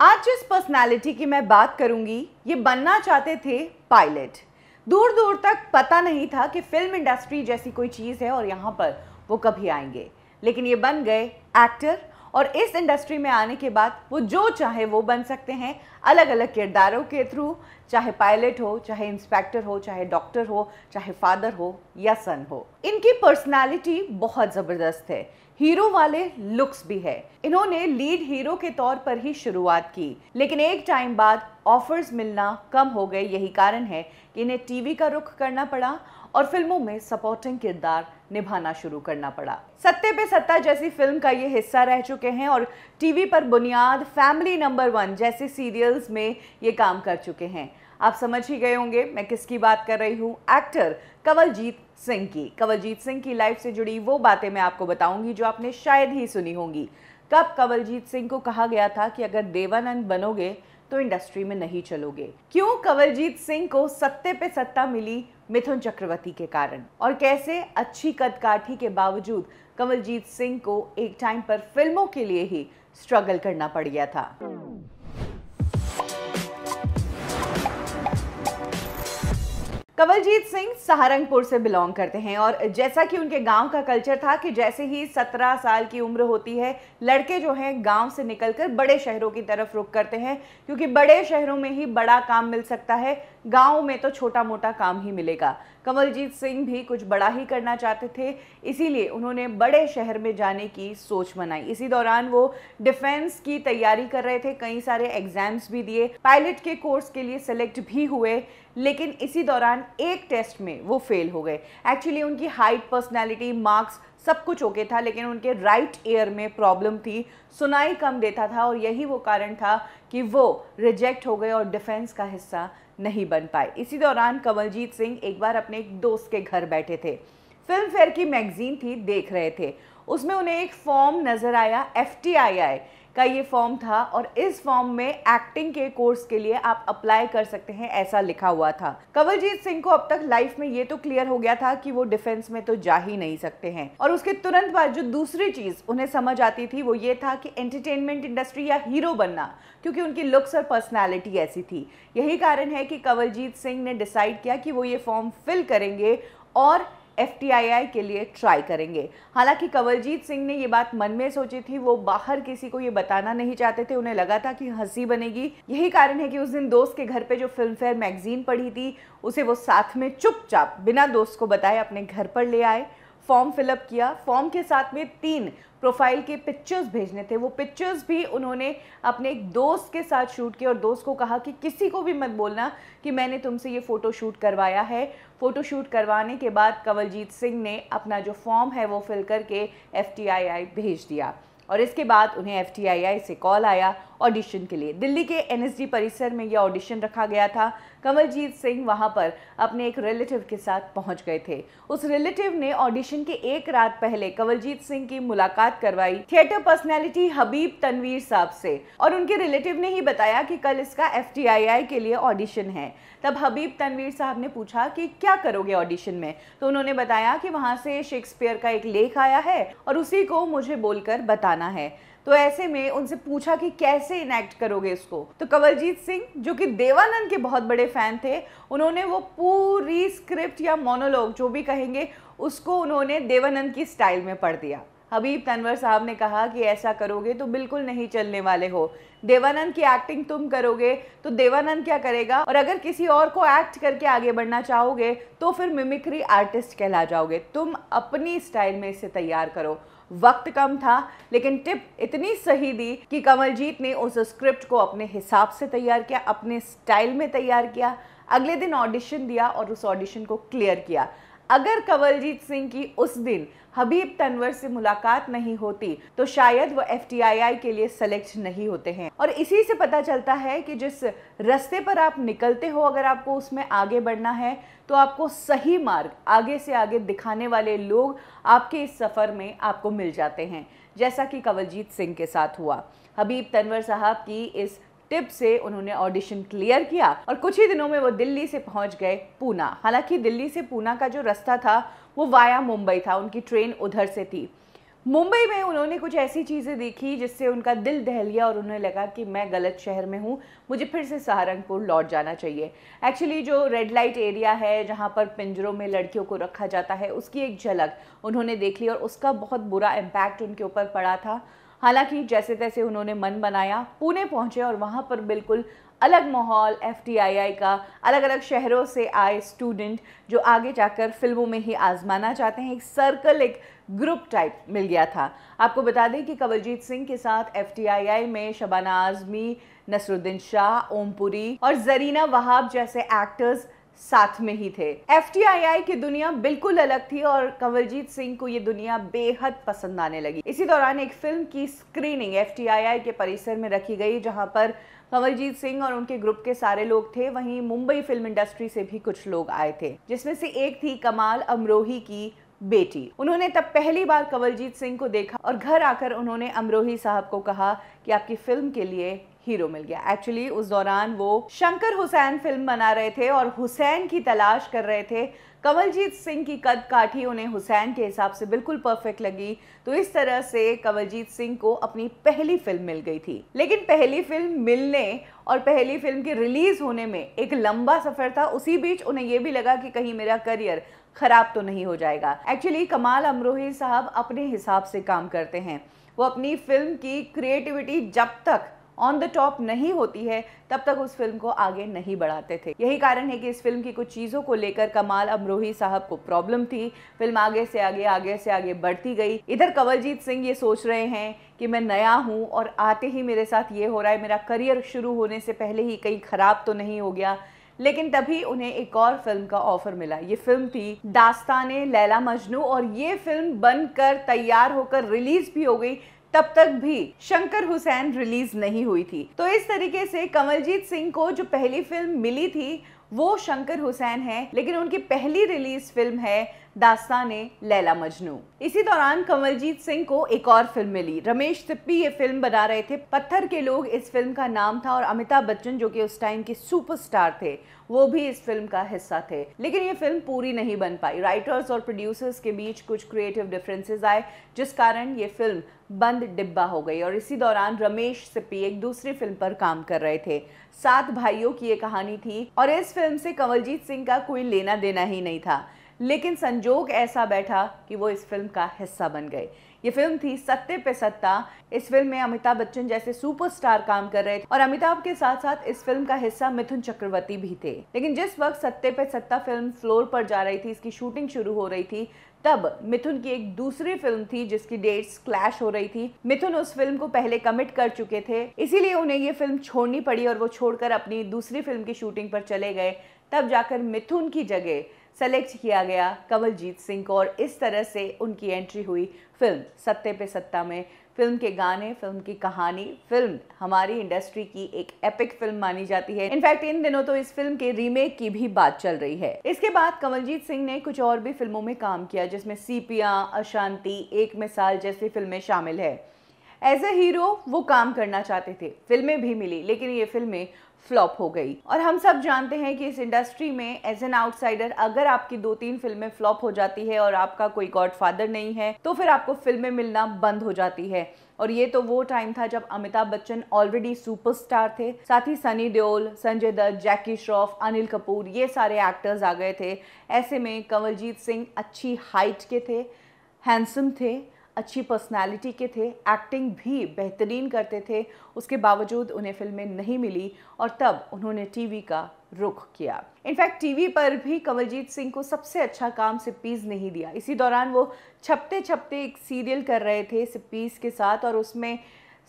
आज जिस पर्सनालिटी की मैं बात करूंगी ये बनना चाहते थे पायलट। दूर दूर तक पता नहीं था कि फिल्म इंडस्ट्री जैसी कोई चीज़ है और यहाँ पर वो कभी आएंगे, लेकिन ये बन गए एक्टर और इस इंडस्ट्री में आने के बाद वो जो चाहे वो बन सकते हैं अलग अलग किरदारों के थ्रू, चाहे पायलट हो, चाहे इंस्पेक्टर हो, चाहे डॉक्टर हो, चाहे फादर हो या सन हो। इनकी पर्सनालिटी बहुत ज़बरदस्त है, हीरो वाले लुक्स भी है। इन्होंने लीड हीरो के तौर पर ही शुरुआत की, लेकिन एक टाइम बाद ऑफर्स मिलना कम हो गए। यही कारण है कि इन्हें टीवी का रुख करना पड़ा और फिल्मों में सपोर्टिंग किरदार निभाना शुरू करना पड़ा। सत्ते पे सत्ता जैसी फिल्म का ये हिस्सा रह चुके हैं और टीवी पर बुनियाद, फैमिली नंबर 1 जैसे सीरियल्स में ये काम कर चुके हैं। आप समझ ही गए होंगे मैं किसकी बात कर रही हूँ, एक्टर कंवलजीत सिंह की। कंवलजीत सिंह की लाइफ से जुड़ी वो बातें मैं आपको बताऊंगी जो आपने शायद ही सुनी होंगी। कब कंवलजीत सिंह को कहा गया था कि अगर देवानंद बनोगे तो इंडस्ट्री में नहीं चलोगे, क्यों कंवलजीत सिंह को सत्ते पे सत्ता मिली मिथुन चक्रवर्ती के कारण, और कैसे अच्छी कदकाठी के बावजूद कंवलजीत सिंह को एक टाइम पर फिल्मों के लिए ही स्ट्रगल करना पड़ गया था। कंवलजीत सिंह सहारनपुर से बिलोंग करते हैं और जैसा कि उनके गांव का कल्चर था कि जैसे ही 17 साल की उम्र होती है लड़के जो हैं गांव से निकलकर बड़े शहरों की तरफ रुख करते हैं, क्योंकि बड़े शहरों में ही बड़ा काम मिल सकता है, गांव में तो छोटा मोटा काम ही मिलेगा। कंवलजीत सिंह भी कुछ बड़ा ही करना चाहते थे, इसीलिए उन्होंने बड़े शहर में जाने की सोच बनाई। इसी दौरान वो डिफेंस की तैयारी कर रहे थे, कई सारे एग्जाम्स भी दिए, पायलट के कोर्स के लिए सेलेक्ट भी हुए, लेकिन इसी दौरान एक टेस्ट में वो फेल हो गए। एक्चुअली उनकी हाइट, पर्सनैलिटी, मार्क्स सब कुछ ओके था, लेकिन उनके राइट ईयर में प्रॉब्लम थी, सुनाई कम देता था और यही वो कारण था कि वो रिजेक्ट हो गए और डिफेंस का हिस्सा नहीं बन पाए। इसी दौरान कंवलजीत सिंह एक बार अपने एक दोस्त के घर बैठे थे, फिल्म फेयर की मैगजीन थी, देख रहे थे, उसमें उन्हें एक फॉर्म नज़र आया, FTII का ये फॉर्म था और इस फॉर्म में एक्टिंग के कोर्स के लिए आप अप्लाई कर सकते हैं, ऐसा लिखा हुआ था। कंवलजीत सिंह को अब तक लाइफ में ये तो क्लियर हो गया था कि वो डिफेंस में तो जा ही नहीं सकते हैं, और उसके तुरंत बाद जो दूसरी चीज उन्हें समझ आती थी वो ये था कि एंटरटेनमेंट इंडस्ट्री या हीरो बनना, क्योंकि उनकी लुक्स और पर्सनैलिटी ऐसी थी। यही कारण है कि कंवलजीत सिंह ने डिसाइड किया कि वो ये फॉर्म फिल करेंगे और FTII के लिए ट्राई करेंगे। हालांकि कंवलजीत सिंह ने ये बात मन में सोची थी, वो बाहर किसी को ये बताना नहीं चाहते थे, उन्हें लगा था कि हंसी बनेगी। यही कारण है कि उस दिन दोस्त के घर पे जो फिल्म फेयर मैगजीन पढ़ी थी उसे वो साथ में चुपचाप बिना दोस्त को बताए अपने घर पर ले आए, फॉर्म फिलअप किया। फॉर्म के साथ में 3 प्रोफाइल के पिक्चर्स भेजने थे, वो पिक्चर्स भी उन्होंने अपने एक दोस्त के साथ शूट किए और दोस्त को कहा कि किसी को भी मत बोलना कि मैंने तुमसे ये फ़ोटो शूट करवाया है। फ़ोटो शूट करवाने के बाद कंवलजीत सिंह ने अपना जो फॉर्म है वो फिल करके FTII भेज दिया और इसके बाद उन्हें FTII से कॉल आया ऑडिशन के लिए। दिल्ली के NSD परिसर में यह ऑडिशन रखा गया था। कंवलजीत सिंह वहां पर अपने एक रिलेटिव के साथ पहुंच गए थे। उस रिलेटिव ने ऑडिशन के एक रात पहले कंवलजीत सिंह की मुलाकात करवाई थिएटर पर्सनैलिटी हबीब तनवीर साहब से, और उनके रिलेटिव ने ही बताया कि कल इसका FTII के लिए ऑडिशन है। तब हबीब तनवीर साहब ने पूछा कि क्या करोगे ऑडिशन में, तो उन्होंने बताया कि वहां से शेक्सपियर का एक लेख आया है और उसी को मुझे बोलकर बताना है। तो ऐसे में उनसे पूछा कि कैसे इनैक्ट करोगे इसको, तो कंवलजीत सिंह जो कि देवानंद के बहुत बड़े फैन थे, उन्होंने वो पूरी स्क्रिप्ट या मोनोलॉग जो भी कहेंगे उसको उन्होंने देवानंद की स्टाइल में पढ़ दिया। हबीब तनवर साहब ने कहा कि ऐसा करोगे तो बिल्कुल नहीं चलने वाले हो, देवानंद की एक्टिंग तुम करोगे तो देवानंद क्या करेगा, और अगर किसी और को एक्ट करके आगे बढ़ना चाहोगे तो फिर मिमिक्री आर्टिस्ट कहला जाओगे, तुम अपनी स्टाइल में इसे तैयार करो। वक्त कम था लेकिन टिप इतनी सही दी कि कंवलजीत ने उस स्क्रिप्ट को अपने हिसाब से तैयार किया, अपने स्टाइल में तैयार किया। अगले दिन ऑडिशन दिया और उस ऑडिशन को क्लियर किया। अगर कंवलजीत सिंह की उस दिन हबीब तनवर से मुलाकात नहीं होती तो शायद वो FTII के लिए सेलेक्ट नहीं होते हैं। और इसी से पता चलता है कि जिस रास्ते पर आप निकलते हो, अगर आपको उसमें आगे बढ़ना है तो आपको सही मार्ग आगे से आगे दिखाने वाले लोग आपके इस सफ़र में आपको मिल जाते हैं, जैसा कि कंवलजीत सिंह के साथ हुआ। हबीब तनवर साहब की इस टिप से उन्होंने ऑडिशन क्लियर किया और कुछ ही दिनों में वो दिल्ली से पहुंच गए पूना। हालांकि दिल्ली से पूना का जो रास्ता था वो वाया मुंबई था, उनकी ट्रेन उधर से थी। मुंबई में उन्होंने कुछ ऐसी चीज़ें देखी जिससे उनका दिल दहल गया और उन्हें लगा कि मैं गलत शहर में हूँ, मुझे फिर से सहारनपुर लौट जाना चाहिए। एक्चुअली जो रेड लाइट एरिया है जहाँ पर पिंजरों में लड़कियों को रखा जाता है, उसकी एक झलक उन्होंने देख ली और उसका बहुत बुरा इम्पैक्ट उनके ऊपर पड़ा था। हालांकि जैसे तैसे उन्होंने मन बनाया, पुणे पहुँचे और वहाँ पर बिल्कुल अलग माहौल, FTII का, अलग अलग शहरों से आए स्टूडेंट जो आगे जाकर फिल्मों में ही आजमाना चाहते हैं, एक सर्कल, एक ग्रुप टाइप मिल गया था। आपको बता दें कि कंवलजीत सिंह के साथ FTII में शबाना आजमी, नसरुद्दीन शाह, ओमपुरी और जरीना वहाब जैसे एक्टर्स साथ में ही थे। FTII की दुनिया बिल्कुल अलग थी और कंवलजीत सिंह को ये दुनिया बेहद पसंद आने लगी। इसी दौरान एक फिल्म की स्क्रीनिंग FTII के परिसर में रखी गई जहां पर कंवलजीत सिंह और उनके ग्रुप के सारे लोग थे। वहीं मुंबई फिल्म इंडस्ट्री से भी कुछ लोग आए थे, जिसमें से एक थी कमाल अमरोही की बेटी। उन्होंने तब पहली बार कंवलजीत सिंह को देखा और घर आकर उन्होंने अमरोही साहब को कहा कि आपकी फिल्म के लिए हीरो मिल गया। एक्चुअली उस दौरान वो शंकर हुसैन फिल्म बना रहे थे और हुसैन की तलाश कर रहे थे। कंवलजीत सिंह की कद काठी उन्हें हुसैन के हिसाब से बिल्कुल परफेक्ट लगी, तो इस तरह से कंवलजीत सिंह को अपनी पहली फिल्म मिल गई थी। लेकिन पहली फिल्म मिलने और पहली फिल्म के रिलीज होने में एक लंबा सफर था। उसी बीच उन्हें यह भी लगा कि कहीं मेरा करियर खराब तो नहीं हो जाएगा। एक्चुअली कमाल अमरोही साहब अपने हिसाब से काम करते हैं। वो अपनी फिल्म की क्रिएटिविटी जब तक ऑन द टॉप नहीं होती है तब तक उस फिल्म को आगे नहीं बढ़ाते थे। यही कारण है कि इस फिल्म की कुछ चीज़ों को लेकर कमाल अमरोही साहब को प्रॉब्लम थी। फिल्म आगे से आगे बढ़ती गई। इधर कंवलजीत सिंह ये सोच रहे हैं कि मैं नया हूँ और आते ही मेरे साथ ये हो रहा है, मेरा करियर शुरू होने से पहले ही कहीं खराब तो नहीं हो गया। लेकिन तभी उन्हें एक और फिल्म का ऑफर मिला। ये फिल्म थी दास्ताने लैला मजनू और ये फिल्म बनकर तैयार होकर रिलीज भी हो गई। तब तक भी शंकर हुसैन रिलीज नहीं हुई थी। तो इस तरीके से कंवलजीत सिंह को जो पहली फिल्म मिली थी वो शंकर हुसैन है, लेकिन उनकी पहली रिलीज फिल्म है दास्ताने लैला मजनू। इसी दौरान कंवलजीत सिंह को एक और फिल्म मिली। रमेश सिप्पी ये फिल्म बना रहे थे। पत्थर के लोग इस फिल्म का नाम था और अमिताभ बच्चन जो कि उस टाइम के सुपरस्टार थे वो भी इस फिल्म का हिस्सा थे। लेकिन ये फिल्म पूरी नहीं बन पाई। राइटर्स और प्रोड्यूसर्स के बीच कुछ क्रिएटिव डिफरेंसेस आए जिस कारण ये फिल्म बंद डिब्बा हो गई। और इसी दौरान रमेश सिप्पी एक दूसरी फिल्म पर काम कर रहे थे। 7 भाइयों की ये कहानी थी और इस फिल्म से कंवलजीत सिंह का कोई लेना देना ही नहीं था। लेकिन संजोग ऐसा बैठा कि वो इस फिल्म का हिस्सा बन गए। ये फिल्म थी सत्ते पे सत्ता। इस फिल्म में अमिताभ बच्चन जैसे सुपरस्टार काम कर रहे थे और अमिताभ के साथ साथ इस फिल्म का हिस्सा मिथुन चक्रवर्ती भी थे। लेकिन जिस वक्त सत्ते पे सत्ता फिल्म फ्लोर पर जा रही थी, इसकी शूटिंग शुरू हो रही थी, तब मिथुन की एक दूसरी फिल्म थी जिसकी डेट्स क्लैश हो रही थी। मिथुन उस फिल्म को पहले कमिट कर चुके थे, इसीलिए उन्हें ये फिल्म छोड़नी पड़ी और वो छोड़कर अपनी दूसरी फिल्म की शूटिंग पर चले गए। तब जाकर मिथुन की जगह सेलेक्ट किया गया कंवलजीत सिंह को और इस तरह से उनकी एंट्री हुई फिल्म सत्ते पे सत्ता में। फिल्म के गाने, फिल्म की कहानी, फिल्म हमारी इंडस्ट्री की एक एपिक फिल्म मानी जाती है। इनफैक्ट इन दिनों तो इस फिल्म के रीमेक की भी बात चल रही है। इसके बाद कंवलजीत सिंह ने कुछ और भी फिल्मों में काम किया जिसमें सीपिया, अशांति, एक मिसाल जैसी फिल्में शामिल है। एज ए हीरो वो काम करना चाहते थे, फिल्में भी मिली, लेकिन ये फिल्में फ्लॉप हो गई। और हम सब जानते हैं कि इस इंडस्ट्री में एज एन आउटसाइडर अगर आपकी 2-3 फिल्में फ्लॉप हो जाती है और आपका कोई गॉडफादर नहीं है तो फिर आपको फिल्में मिलना बंद हो जाती है। और ये तो वो टाइम था जब अमिताभ बच्चन ऑलरेडी सुपरस्टार थे, साथ ही सनी देओल, संजय दत्त, जैकी श्रॉफ, अनिल कपूर, ये सारे एक्टर्स आ गए थे। ऐसे में कंवलजीत सिंह अच्छी हाइट के थे, हैंडसम थे, अच्छी पर्सनालिटी के थे, एक्टिंग भी बेहतरीन करते थे। उसके बावजूद उन्हें फिल्में नहीं मिली और तब उन्होंने टीवी का रुख किया। इनफैक्ट टीवी पर भी कंवलजीत सिंह को सबसे अच्छा काम सिप्पीज़ नहीं दिया। इसी दौरान वो छपते छपते एक सीरियल कर रहे थे सिप्पीज़ के साथ और उसमें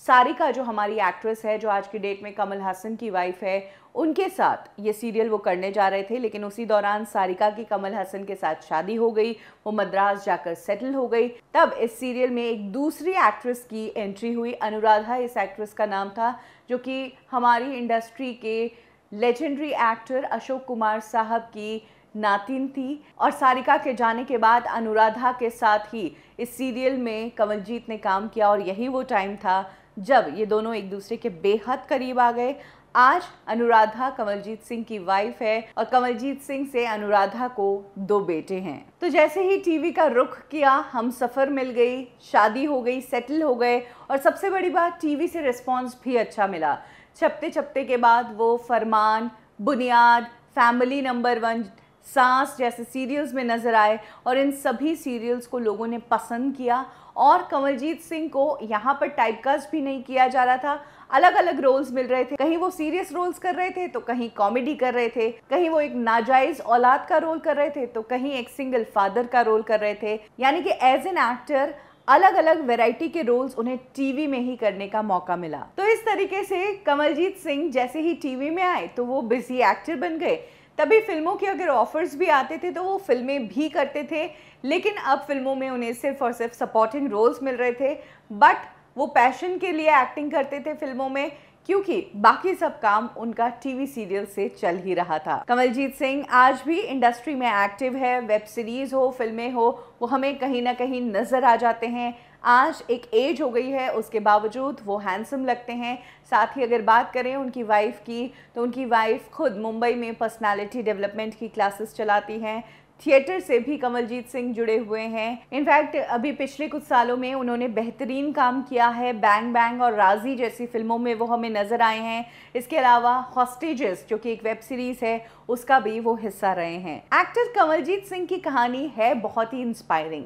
सारिका जो हमारी एक्ट्रेस है, जो आज की डेट में कमल हासन की वाइफ है, उनके साथ ये सीरियल वो करने जा रहे थे। लेकिन उसी दौरान सारिका की कमल हासन के साथ शादी हो गई, वो मद्रास जाकर सेटल हो गई। तब इस सीरियल में एक दूसरी एक्ट्रेस की एंट्री हुई, अनुराधा इस एक्ट्रेस का नाम था, जो कि हमारी इंडस्ट्री के लेजेंडरी एक्टर अशोक कुमार साहब की नातिन थी। और सारिका के जाने के बाद अनुराधा के साथ ही इस सीरियल में कंवलजीत ने काम किया और यही वो टाइम था जब ये दोनों एक दूसरे के बेहद करीब आ गए। आज अनुराधा कमलजीत सिंह की वाइफ है और कमलजीत सिंह से अनुराधा को 2 बेटे हैं। तो जैसे ही टीवी का रुख किया, हम सफर मिल गई, शादी हो गई, सेटल हो गए और सबसे बड़ी बात टीवी से रिस्पांस भी अच्छा मिला। छपते छपते के बाद वो फरमान, बुनियाद, फैमिली नंबर 1, सांस जैसे सीरियल्स में नजर आए और इन सभी सीरियल्स को लोगों ने पसंद किया और कमलजीत सिंह को यहाँ पर टाइपकास्ट भी नहीं किया जा रहा था। अलग अलग रोल्स मिल रहे थे, कहीं वो सीरियस रोल्स कर रहे थे तो कहीं कॉमेडी कर रहे थे, कहीं वो एक नाजायज औलाद का रोल कर रहे थे तो कहीं एक सिंगल फादर का रोल कर रहे थे। यानी कि एज एन एक्टर अलग अलग वैरायटी के रोल्स उन्हें टीवी में ही करने का मौका मिला। तो इस तरीके से कमलजीत सिंह जैसे ही टीवी में आए तो वो बिजी एक्टर बन गए। तभी फिल्मों के अगर ऑफर्स भी आते थे तो वो फिल्में भी करते थे, लेकिन अब फिल्मों में उन्हें सिर्फ और सिर्फ सपोर्टिंग रोल्स मिल रहे थे। बट वो पैशन के लिए एक्टिंग करते थे फिल्मों में, क्योंकि बाकी सब काम उनका टीवी सीरियल से चल ही रहा था। कमलजीत सिंह आज भी इंडस्ट्री में एक्टिव है। वेब सीरीज हो, फिल्में हो, वो हमें कहीं ना कहीं नजर आ जाते हैं। आज एक एज हो गई है, उसके बावजूद वो हैंडसम लगते हैं। साथ ही अगर बात करें उनकी वाइफ की, तो उनकी वाइफ खुद मुंबई में पर्सनालिटी डेवलपमेंट की क्लासेस चलाती हैं। थिएटर से भी कमलजीत सिंह जुड़े हुए हैं। इनफैक्ट अभी पिछले कुछ सालों में उन्होंने बेहतरीन काम किया है। बैंग बैंग और राजी जैसी फिल्मों में वो हमें नजर आए हैं। इसके अलावा हॉस्टेजेस जो कि एक वेब सीरीज है, उसका भी वो हिस्सा रहे हैं। एक्टर कमलजीत सिंह की कहानी है बहुत ही इंस्पायरिंग।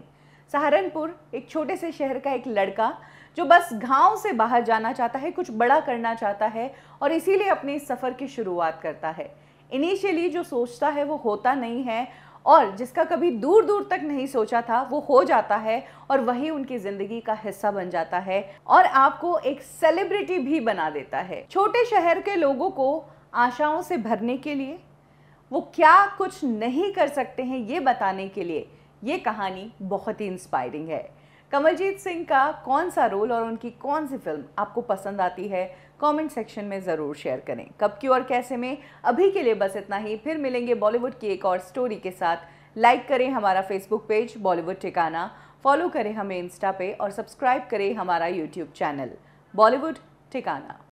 सहारनपुर, एक छोटे से शहर का एक लड़का जो बस गांव से बाहर जाना चाहता है, कुछ बड़ा करना चाहता है और इसीलिए अपने सफ़र की शुरुआत करता है। इनिशियली जो सोचता है वो होता नहीं है और जिसका कभी दूर दूर तक नहीं सोचा था वो हो जाता है और वही उनकी ज़िंदगी का हिस्सा बन जाता है और आपको एक सेलिब्रिटी भी बना देता है। छोटे शहर के लोगों को आशाओं से भरने के लिए, वो क्या कुछ नहीं कर सकते हैं ये बताने के लिए ये कहानी बहुत ही इंस्पायरिंग है। कमलजीत सिंह का कौन सा रोल और उनकी कौन सी फिल्म आपको पसंद आती है, कमेंट सेक्शन में ज़रूर शेयर करें। कब, क्यों और कैसे में अभी के लिए बस इतना ही। फिर मिलेंगे बॉलीवुड की एक और स्टोरी के साथ। लाइक करें हमारा फेसबुक पेज बॉलीवुड ठिकाना, फॉलो करें हमें इंस्टा पे और सब्सक्राइब करें हमारा यूट्यूब चैनल बॉलीवुड ठिकाना।